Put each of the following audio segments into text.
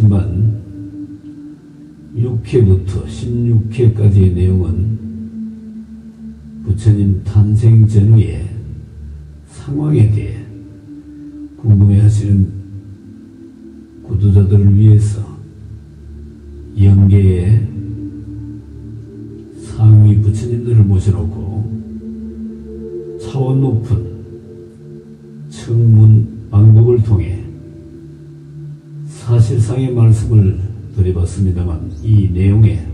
나침반 6회부터 16회까지의 내용은 부처님 탄생 전후의 상황에 대해 궁금해하시는 구두자들을 위해서 영계의 상위 부처님들을 모셔놓고 차원 높은 청문 방법을 통해 사실상의 말씀을 드려봤습니다만, 이 내용에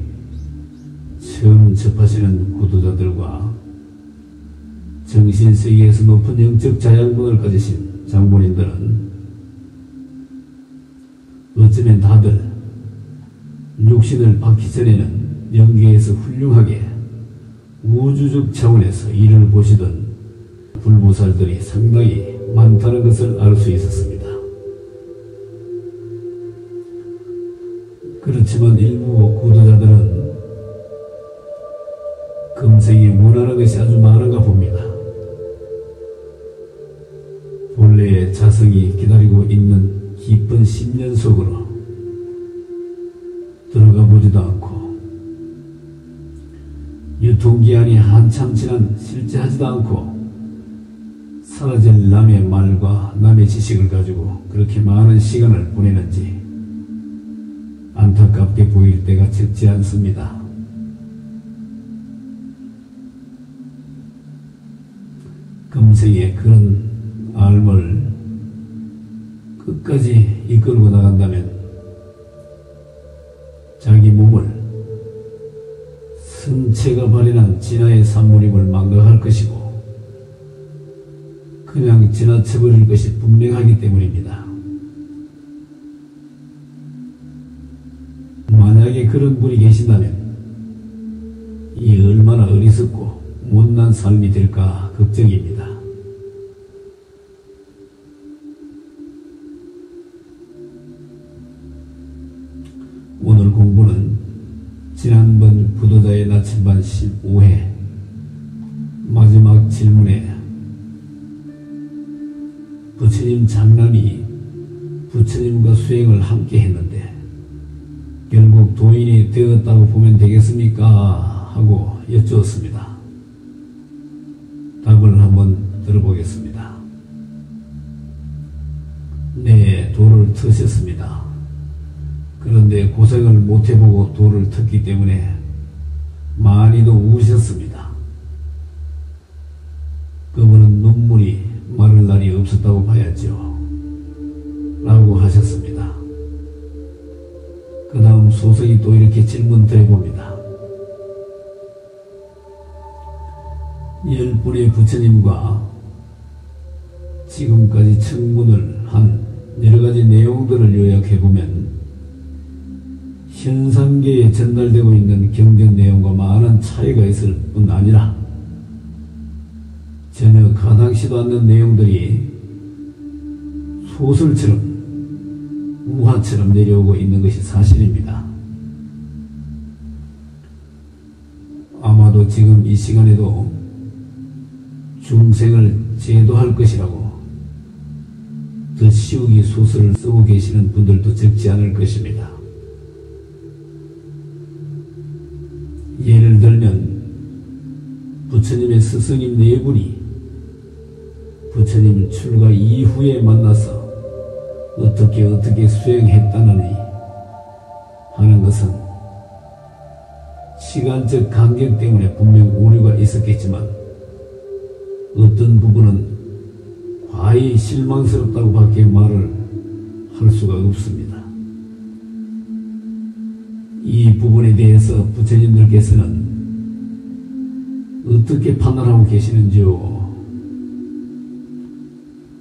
처음 접하시는 구두자들과 정신세계에서 높은 영적 자양분을 가지신 장본인들은 어쩌면 다들 육신을 받기 전에는 영계에서 훌륭하게 우주적 차원에서 일을 보시던 불보살들이 상당히 많다는 것을 알 수 있었습니다. 그렇지만 일부 구도자들은 금생에 원하는 것이 아주 많은가 봅니다. 본래의 자성이 기다리고 있는 깊은 심년 속으로 들어가 보지도 않고, 유통기한이 한참 지난 실제하지도 않고 사라질 남의 말과 남의 지식을 가지고 그렇게 많은 시간을 보내는지 안타깝게 보일 때가 적지 않습니다. 금생에 그런 삶을 끝까지 이끌고 나간다면 자기 몸을 선체가 발현한 진화의 산물임을 망각할 것이고 그냥 지나쳐버릴 것이 분명하기 때문입니다. 만약에 그런 분이 계신다면 이 얼마나 어리석고 못난 삶이 될까 걱정입니다. 오늘 공부는 지난번 부도자의 나침반 15회 마지막 질문에 부처님 장남이 부처님과 수행을 함께 했는데 결국 도인이 되었다고 보면 되겠습니까? 하고 여쭈었습니다. 답을 한번 들어보겠습니다. 네, 도를 트셨습니다. 그런데 고생을 못해보고 도를 텄기 때문에 많이도 우셨습니다. 그분은 눈물이 마를 날이 없었다고 봐야죠. 라고 하셨습니다. 그 다음 소석이 또 이렇게 질문 드려봅니다. 10분의 부처님과 지금까지 청문을 한 여러가지 내용들을 요약해보면 현상계에 전달되고 있는 경전 내용과 많은 차이가 있을 뿐 아니라 전혀 가당치도 않는 내용들이 소설처럼 우화처럼 내려오고 있는 것이 사실입니다. 아마도 지금 이 시간에도 중생을 제도할 것이라고 더 시우기 소설을 쓰고 계시는 분들도 적지 않을 것입니다. 예를 들면 부처님의 스승님 네 분이 부처님 출가 이후에 만나서 어떻게 수행했다느니 하는 것은 시간적 간격 때문에 분명 오류가 있었겠지만 어떤 부분은 과히 실망스럽다고 밖에 말을 할 수가 없습니다. 이 부분에 대해서 부처님들께서는 어떻게 판단하고 계시는지요?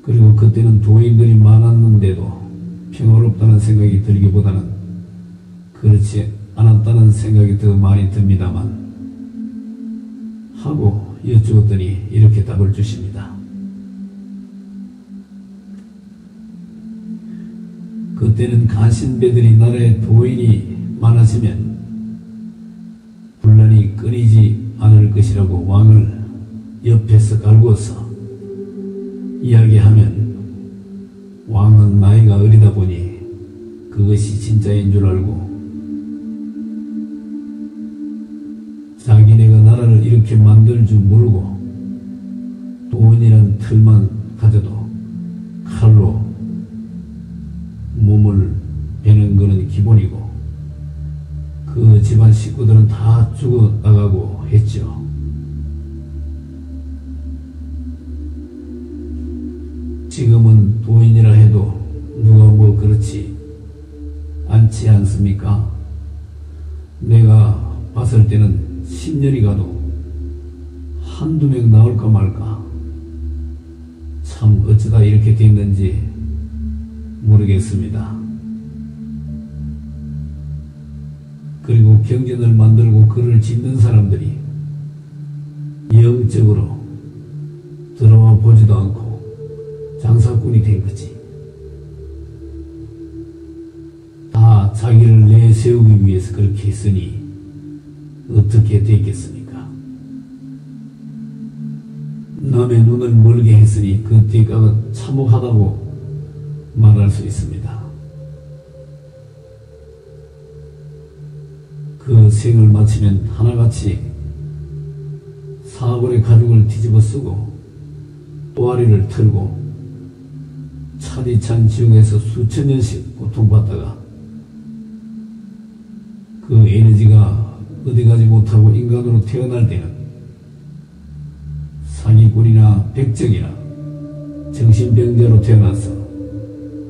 그리고 그때는 도인들이 많았는데도 평화롭다는 생각이 들기보다는 그렇지 않았다는 생각이 더 많이 듭니다만 하고 여쭈었더니 이렇게 답을 주십니다. 그때는 가신배들이 나라에 도인이 많아지면 분란이 끊이지 않을 것이라고 왕을 옆에서 갈구어서 이야기하면 왕은 나이가 어리다 보니 그것이 진짜인 줄 알고 자기네가 나라를 이렇게 만들 줄 모르고 돈이란 틀만 가져도 칼로 몸을 베는 거는 기본이고 그 집안 식구들은 다 죽어나가고 했죠. 지금은 도인이라 해도 누가 뭐 그렇지 않지 않습니까? 내가 봤을 때는 10년이 가도 한두 명 나올까 말까. 참 어쩌다 이렇게 됐는지 모르겠습니다. 그리고 경전을 만들고 글을 짓는 사람들이 영적으로 들어와 보지도 않고 장사꾼이 된 거지. 다 자기를 내세우기 위해서 그렇게 했으니 어떻게 됐겠습니까? 남의 눈을 멀게 했으니 그 대가가 참혹하다고 말할 수 있습니다. 그 생을 마치면 하나같이 사골의 가죽을 뒤집어 쓰고 또아리를 털고 차디찬 지옥에서 수천 년씩 고통받다가 그 에너지가 어디 가지 못하고 인간으로 태어날 때는 사기꾼이나 백정이나 정신병자로 태어나서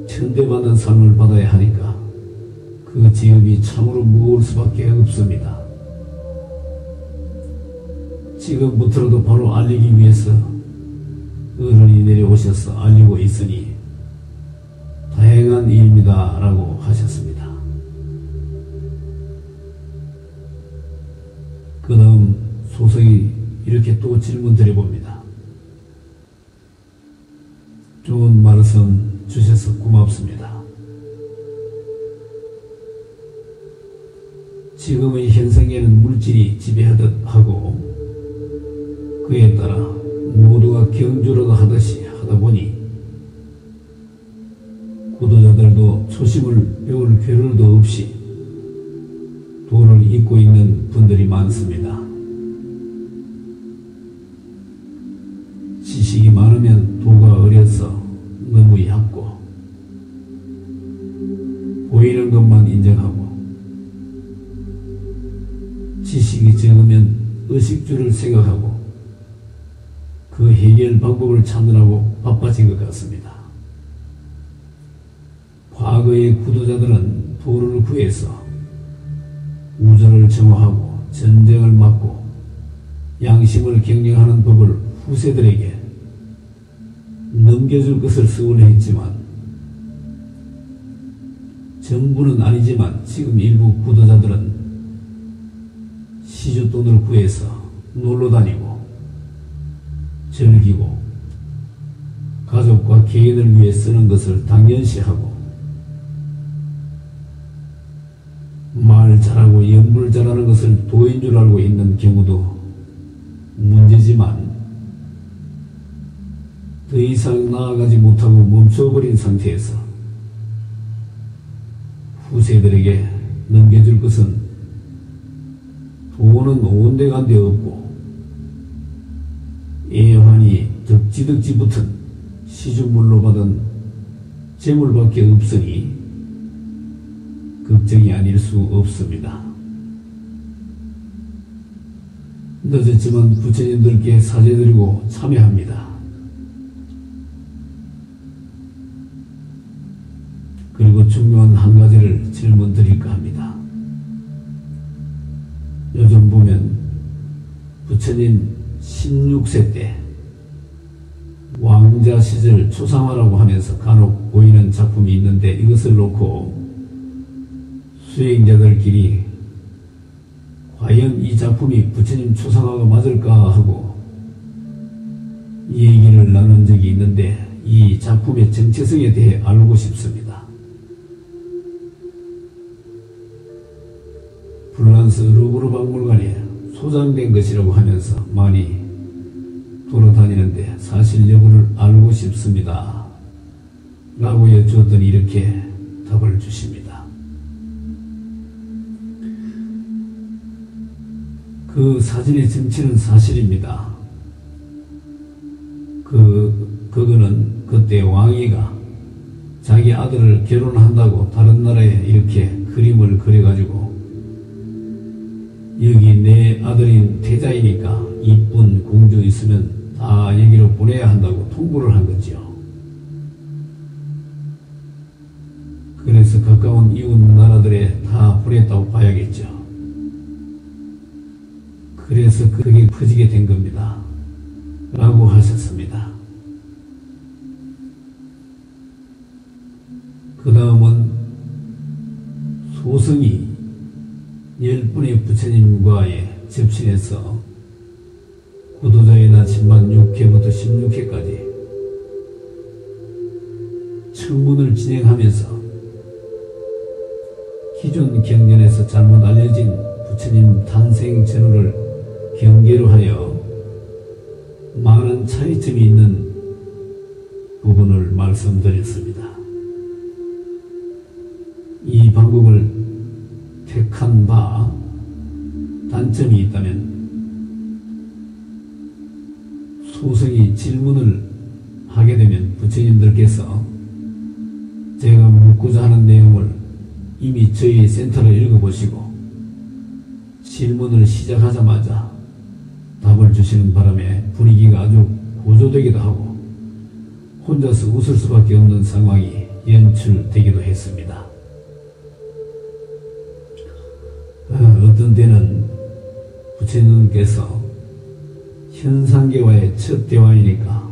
천대받는 삶을 받아야 하니까 그 지업이 참으로 무거울 수밖에 없습니다. 지금부터라도 바로 알리기 위해서 어른이 내려오셔서 알리고 있으니 다행한 일입니다 라고 하셨습니다. 그 다음 소석이 이렇게 또 질문 드려봅니다. 좋은 말씀 주셔서 고맙습니다. 지금의 현생에는 물질이 지배하듯 하고 그에 따라 모두가 경주로도 하듯이 하다 보니 구도자들도 초심을 배울 겨를도 없이 도를 잇고 있는 분들이 많습니다. 지식이 많으면 도가 어려서 너무 얕고 보이는 것만 인정하고 지식이 적으면 의식주를 생각하고 그 해결 방법을 찾느라고 바빠진 것 같습니다. 과거의 구도자들은 도를 구해서 우절을 정화하고 전쟁을 막고 양심을 경영하는 법을 후세들에게 넘겨줄 것을 서울했지만 전부는 아니지만 지금 일부 구도자들은 시주돈을 구해서 놀러다니고 즐기고 가족과 개인을 위해 쓰는 것을 당연시하고 말 잘하고 연불 잘하는 것을 도인 줄 알고 있는 경우도 문제지만 더 이상 나아가지 못하고 멈춰버린 상태에서 후세들에게 넘겨줄 것은 돈은 온데간데 없고 애환이 덕지덕지 붙은 시주물로 받은 재물밖에 없으니 걱정이 아닐 수 없습니다. 늦었지만 부처님들께 사죄드리고 참여합니다. 그리고 중요한 한 가지를 질문 드릴까 합니다. 요즘 보면 부처님 16세 때 왕자 시절 초상화라고 하면서 간혹 보이는 작품이 있는데 이것을 놓고 수행자들끼리 과연 이 작품이 부처님 초상화가 맞을까 하고 얘기를 나눈 적이 있는데 이 작품의 정체성에 대해 알고 싶습니다. 프랑스 루브르 박물관에 소장된 것이라고 하면서 많이 돌아다니는데 사실 여부를 알고 싶습니다 라고 여쭈었더니 이렇게 답을 주십니다. 그 사진의 정치는 사실입니다. 그거는 그때 왕이가 자기 아들을 결혼한다고 다른 나라에 이렇게 그림을 그려가지고 여기 내 아들인 태자이니까 이쁜 공주 있으면 다 여기로 보내야 한다고 통보를 한 거죠. 그래서 가까운 이웃 나라들에 다 보냈다고 봐야겠죠. 그래서 그게 퍼지게 된 겁니다. 라고 하셨습니다. 그 다음은 소승이 10분의 부처님과의 접신에서 구도자의 나침반 6회부터 16회까지 청문을 진행하면서 기존 경전에서 잘못 알려진 부처님 탄생 전후를 경계로 하여 많은 차이점이 있는 부분을 말씀드렸습니다. 이 방법을 택한 바 단점이 있다면 소승이 질문을 하게 되면 부처님들께서 제가 묻고자 하는 내용을 이미 저희 센터를 읽어보시고 질문을 시작하자마자 답을 주시는 바람에 분위기가 아주 고조되기도 하고 혼자서 웃을 수밖에 없는 상황이 연출되기도 했습니다. 어떤 때는 부처님께서 현상계와의 첫 대화이니까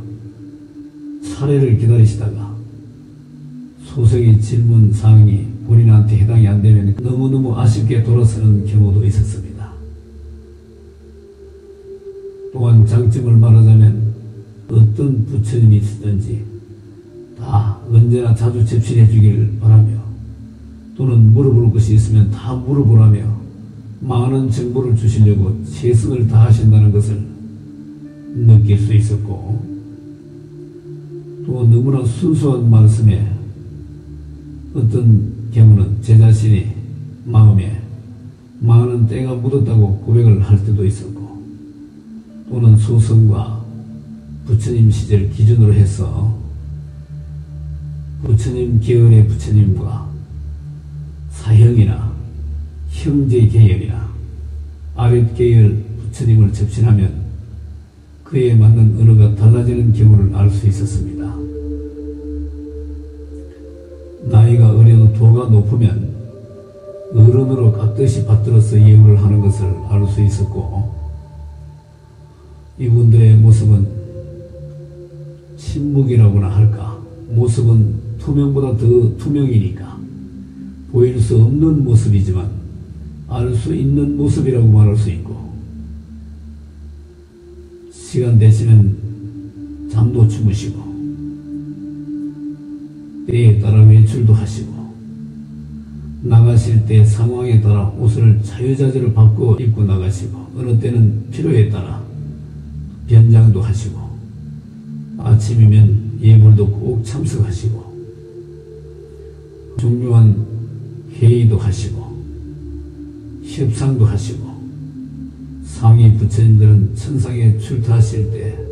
차례를 기다리시다가 소승의 질문 사항이 본인한테 해당이 안 되면 너무너무 아쉽게 돌아서는 경우도 있었습니다. 또한 장점을 말하자면 어떤 부처님이 있든지 다 언제나 자주 접신해 주길 바라며 또는 물어볼 것이 있으면 다 물어보라며 많은 정보를 주시려고 최선을 다하신다는 것을 느낄 수 있었고 또 너무나 순수한 말씀에 어떤 경우는 제 자신이 마음에 많은 때가 묻었다고 고백을 할 때도 있었고 또는 소승과 부처님 시절 기준으로 해서 부처님 계열의 부처님과 사형이나 형제 계열이나 아랫 계열 부처님을 접신하면 그에 맞는 언어가 달라지는 경우를 알 수 있었습니다. 나이가 어려도 도가 높으면 어른으로 깍듯이 받들어서 예우를 하는 것을 알 수 있었고 이분들의 모습은 침묵이라고나 할까 모습은 투명보다 더 투명이니까 보일 수 없는 모습이지만 알 수 있는 모습이라고 말할 수 있고 시간 되시면 잠도 주무시고 때에 따라 외출도 하시고 나가실 때 상황에 따라 옷을 자유자재로 바꿔 입고 나가시고 어느 때는 필요에 따라 변장도 하시고 아침이면 예물도 꼭 참석하시고 중요한 회의도 하시고 협상도 하시고 상위 부처님들은 천상에 출타하실 때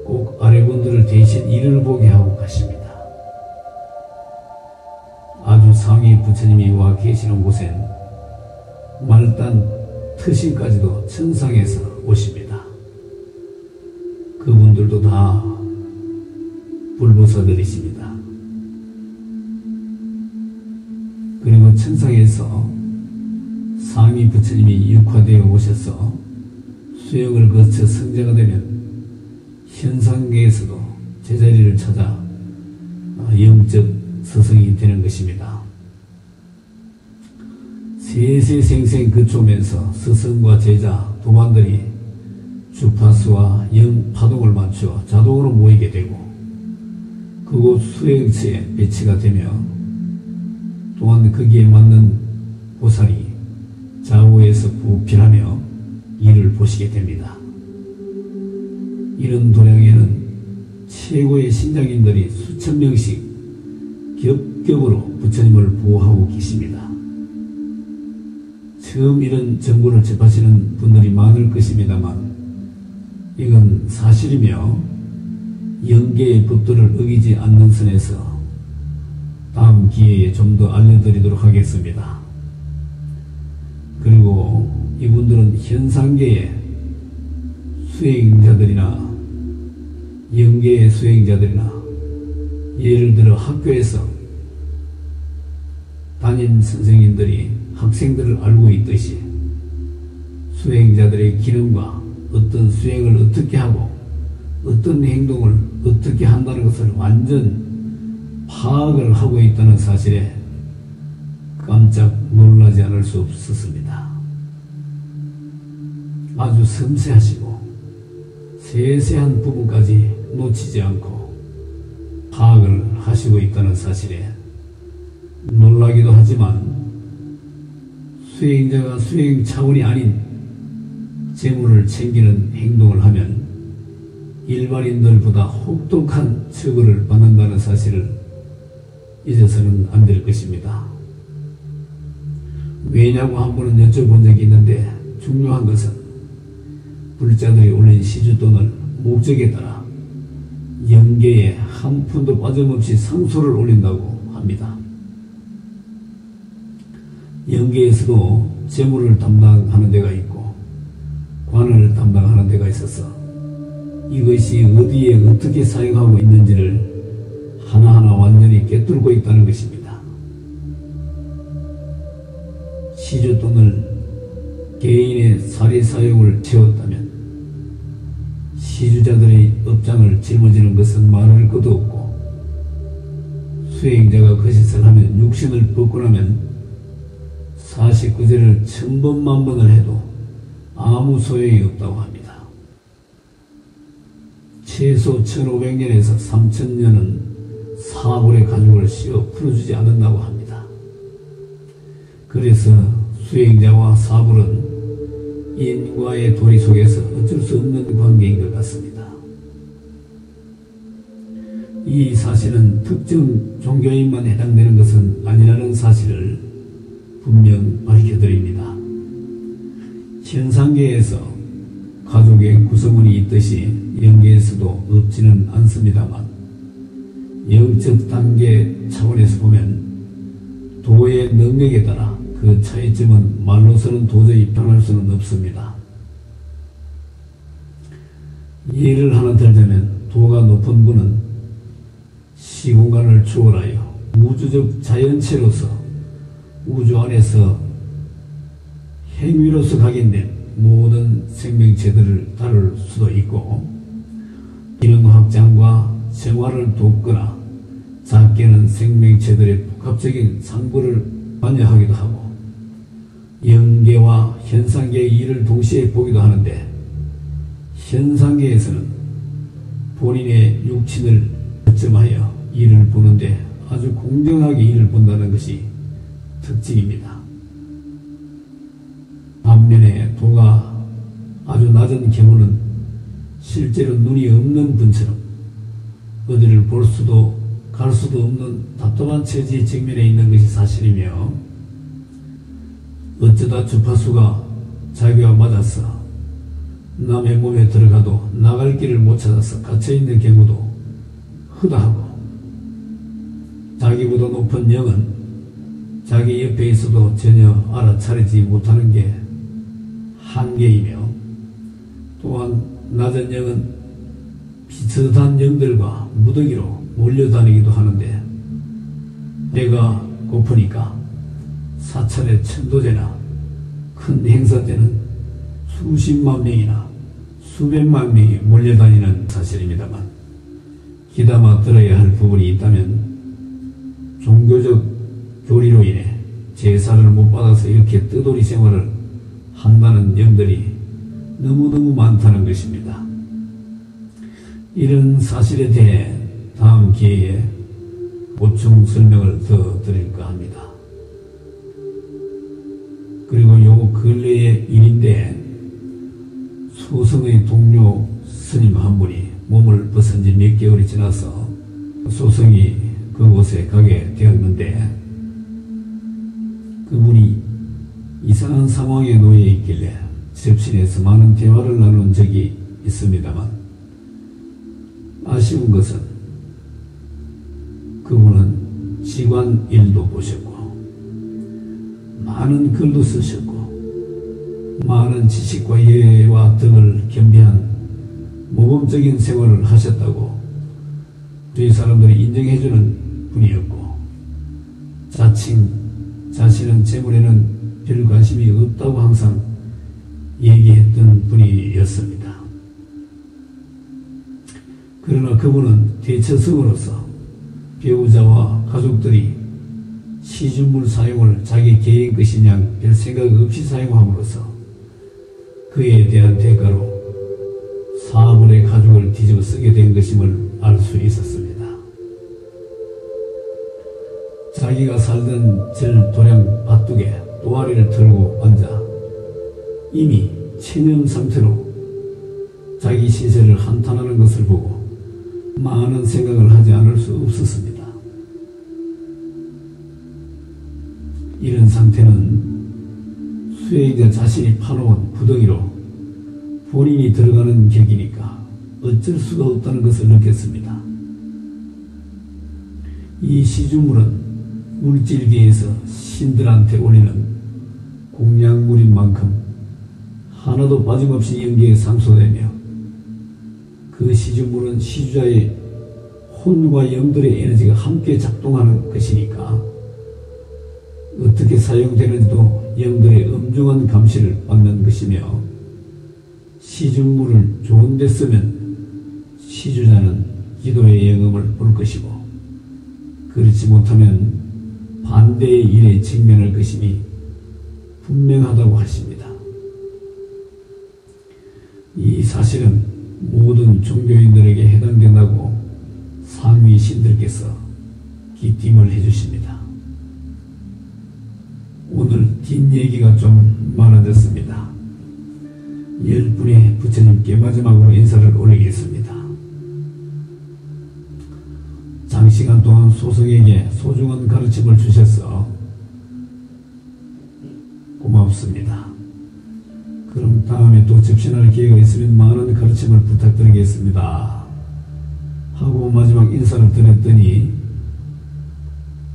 꼭 아래분들을 대신 일을 보게 하고 가십니다. 아주 상위 부처님이 와 계시는 곳엔 말단 트신까지도 천상에서 오십니다. 그분들도 다 불보살들이십니다. 그리고 천상에서 상위 부처님이 육화되어 오셔서 수역을 거쳐 성자가 되면 현상계에서도 제자리를 찾아 영적 서성이 되는 것입니다. 세세생생 거쳐오면서 스승과 제자 도반들이 주파수와 영파동을 맞춰 자동으로 모이게 되고 그곳 수행처에 배치가 되며 또한 거기에 맞는 보살이 좌우에서 부필하며 일을 보시게 됩니다. 이런 도량에는 최고의 신장인들이 수천 명씩 겹겹으로 부처님을 보호하고 계십니다. 처음 이런 정보를 접하시는 분들이 많을 것입니다만 이건 사실이며 영계의 법도를 어기지 않는 선에서 다음 기회에 좀 더 알려드리도록 하겠습니다. 그리고 이분들은 현상계의 수행자들이나 영계의 수행자들이나 예를 들어 학교에서 담임 선생님들이 학생들을 알고 있듯이 수행자들의 기능과 어떤 수행을 어떻게 하고 어떤 행동을 어떻게 한다는 것을 완전 파악을 하고 있다는 사실에 깜짝 놀라지 않을 수 없었습니다. 아주 섬세하시고 세세한 부분까지 놓치지 않고 파악을 하시고 있다는 사실에 놀라기도 하지만 수행자가 수행 차원이 아닌 재물을 챙기는 행동을 하면 일반인들보다 혹독한 처벌을 받는다는 사실을 잊어서는 안 될 것입니다. 왜냐고 한 번은 여쭤본 적이 있는데 중요한 것은 불자들이 올린 시주돈을 목적에 따라 영계에 한 푼도 빠짐없이 상소를 올린다고 합니다. 영계에서도 재물을 담당하는 데가 있고 관을 담당하는 데가 있어서 이것이 어디에 어떻게 사용하고 있는지를 하나하나 완전히 꿰뚫고 있다는 것입니다. 시주돈을 개인의 사리 사용을 채웠다면 시주자들의 업장을 짊어지는 것은 말할 것도 없고 수행자가 그 짓을 하면 육신을 벗고 나면 49제를 1000번만번을 해도 아무 소용이 없다고 합니다. 최소 1500년에서 3000년은 사불의 가죽을 씌워 풀어주지 않는다고 합니다. 그래서 수행자와 사불은 인과의 도리 속에서 어쩔 수 없는 관계인 것 같습니다. 이 사실은 특정 종교인만 해당되는 것은 아니라는 사실을 분명 밝혀드립니다. 현상계에서 가족의 구성원이 있듯이 영계에서도 없지는 않습니다만 영적 단계 차원에서 보면 도의 능력에 따라 그 차이점은 말로서는 도저히 표현할 수는 없습니다. 예를 하나 들자면 도가 높은 분은 시공간을 초월하여 우주적 자연체로서 우주 안에서 행위로서 각인된 모든 생명체들을 다룰 수도 있고 기능 확장과 생활을 돕거나 작게는 생명체들의 복합적인 상부를 관여하기도 하고 영계와 현상계의 일을 동시에 보기도 하는데 현상계에서는 본인의 육친을 거점하여 일을 보는데 아주 공정하게 일을 본다는 것이 특징입니다. 반면에 도가 아주 낮은 경우는 실제로 눈이 없는 분처럼 어디를 볼 수도 갈 수도 없는 답답한 처지에 직면해 있는 것이 사실이며 어쩌다 주파수가 자기와 맞아서 남의 몸에 들어가도 나갈 길을 못 찾아서 갇혀있는 경우도 허다하고 자기보다 높은 영은 자기 옆에 있어도 전혀 알아차리지 못하는 게 한계이며 또한 낮은 영은 비슷한 영들과 무더기로 몰려다니기도 하는데 배가 고프니까 사찰의 천도제나 큰 행사 때는 수십만 명이나 수백만 명이 몰려다니는 사실입니다만 귀담아 들어야 할 부분이 있다면 종교적 교리로 인해 제사를 못 받아서 이렇게 뜨돌이 생활을 한다는 영들이 너무너무 많다는 것입니다. 이런 사실에 대해 다음 기회에 보충 설명을 더 드릴까 합니다. 그리고 요 근래의 일인데 소성의 동료 스님 한 분이 몸을 벗은 지 몇 개월이 지나서 소성이 그곳에 가게 되었는데 그분이 이상한 상황에 놓여 있길래 접신해서 많은 대화를 나눈 적이 있습니다만, 아쉬운 것은 그분은 지관 일도 보셨고 많은 글도 쓰셨고 많은 지식과 예와 덕을 겸비한 모범적인 생활을 하셨다고 주위 사람들이 인정해주는 분이었고, 자칭 자신은 재물에는 별 관심이 없다고 항상 얘기했던 분이었습니다. 그러나 그분은 대처성으로서 배우자와 가족들이 시중물 사용을 자기 개인 것인 양 별 생각 없이 사용함으로써 그에 대한 대가로 4분의 가족을 뒤집어 쓰게 된 것임을 알 수 있었습니다. 자기가 살던 절 도량 밭둑에 또아리를 들고 앉아 이미 체념 상태로 자기 신세를 한탄하는 것을 보고 많은 생각을 하지 않을 수 없었습니다. 이런 상태는 수혜자 자신이 파놓은 부덩이로 본인이 들어가는 격이니까 어쩔 수가 없다는 것을 느꼈습니다. 이 시주물은 물질계에서 신들한테 올리는 공양물인 만큼 하나도 빠짐없이 연계에 상소되며, 그 시주물은 시주자의 혼과 영들의 에너지가 함께 작동하는 것이니까 어떻게 사용되는지도 영들의 엄중한 감시를 받는 것이며, 시주물을 좋은 데 쓰면 시주자는 기도의 영음을 볼 것이고, 그렇지 못하면 반대의 일에 직면할 것이니 분명하다고 하십니다. 이 사실은 모든 종교인들에게 해당된다고 상위 신들께서 기띔을 해주십니다. 오늘 뒷얘기가 좀 많아졌습니다. 10분의 부처님께 마지막으로 인사를 올리겠습니다. 장시간 동안 소성에게 소중한 가르침을 주셔서 고맙습니다. 그럼 다음에 또 접신할 기회가 있으면 많은 가르침을 부탁드리겠습니다 하고 마지막 인사를 드렸더니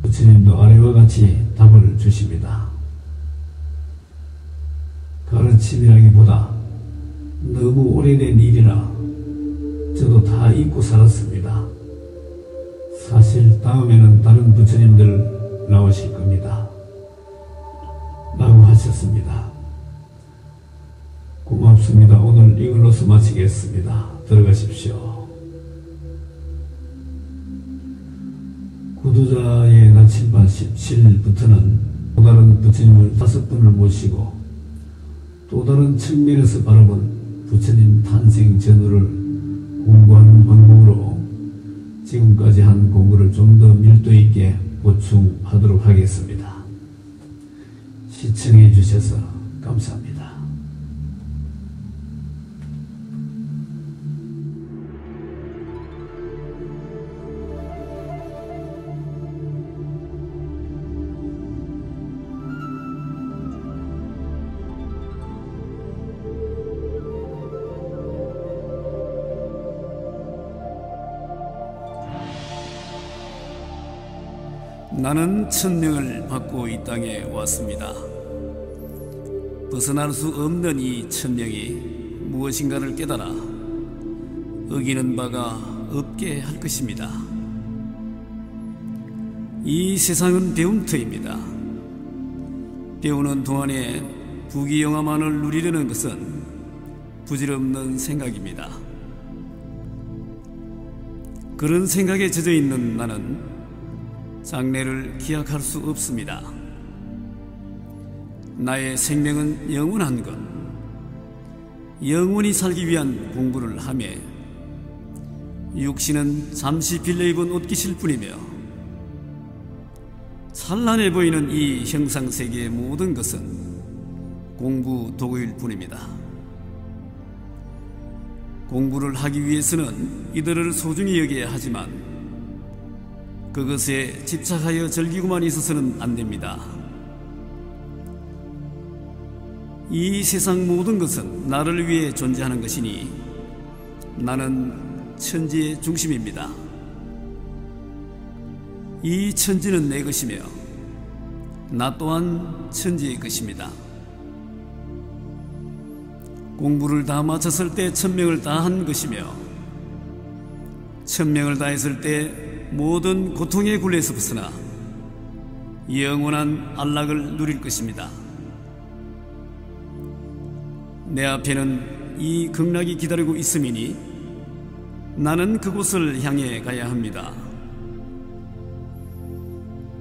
부처님도 아래와 같이 답을 주십니다. 가르침이라기보다 너무 오래된 일이라 저도 다 잊고 살았습니다. 사실 다음에는 다른 부처님들 나오실 겁니다 라고 하셨습니다. 고맙습니다. 오늘 이걸로서 마치겠습니다. 들어가십시오. 구두자의 나침반 17부터는 또 다른 부처님을 5분을 모시고 또 다른 측면에서 바라본 부처님 탄생 전후를 공부하는 방법으로 지금까지 한 공부를 좀 더 밀도 있게 보충하도록 하겠습니다. 시청해 주셔서 감사합니다. 나는 천명을 받고 이 땅에 왔습니다. 벗어날 수 없는 이 천명이 무엇인가를 깨달아 어기는 바가 없게 할 것입니다. 이 세상은 배움터입니다. 배우는 동안에 부귀영화만을 누리려는 것은 부질없는 생각입니다. 그런 생각에 젖어 있는 나는 장래를 기약할 수 없습니다. 나의 생명은 영원한 것, 영원히 살기 위한 공부를 하며 육신은 잠시 빌려입은 옷깃일 뿐이며 찬란해 보이는 이 형상세계의 모든 것은 공부 도구일 뿐입니다. 공부를 하기 위해서는 이들을 소중히 여겨야 하지만 그것에 집착하여 즐기고만 있어서는 안 됩니다. 이 세상 모든 것은 나를 위해 존재하는 것이니 나는 천지의 중심입니다. 이 천지는 내 것이며 나 또한 천지의 것입니다. 공부를 다 마쳤을 때 천명을 다 한 것이며 천명을 다 했을 때 모든 고통의 굴레에서 벗어나 영원한 안락을 누릴 것입니다. 내 앞에는 이 극락이 기다리고 있음이니 나는 그곳을 향해 가야 합니다.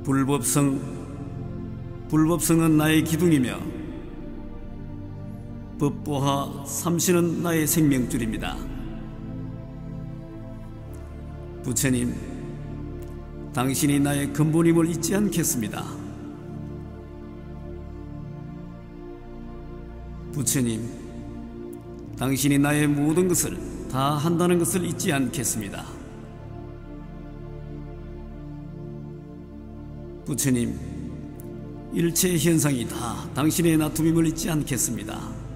불법성은 나의 기둥이며 법보화 삼신은 나의 생명줄입니다. 부처님, 당신이 나의 근본임을 잊지 않겠습니다. 부처님, 당신이 나의 모든 것을 다 한다는 것을 잊지 않겠습니다. 부처님, 일체 현상이 다 당신의 나툼임을 잊지 않겠습니다.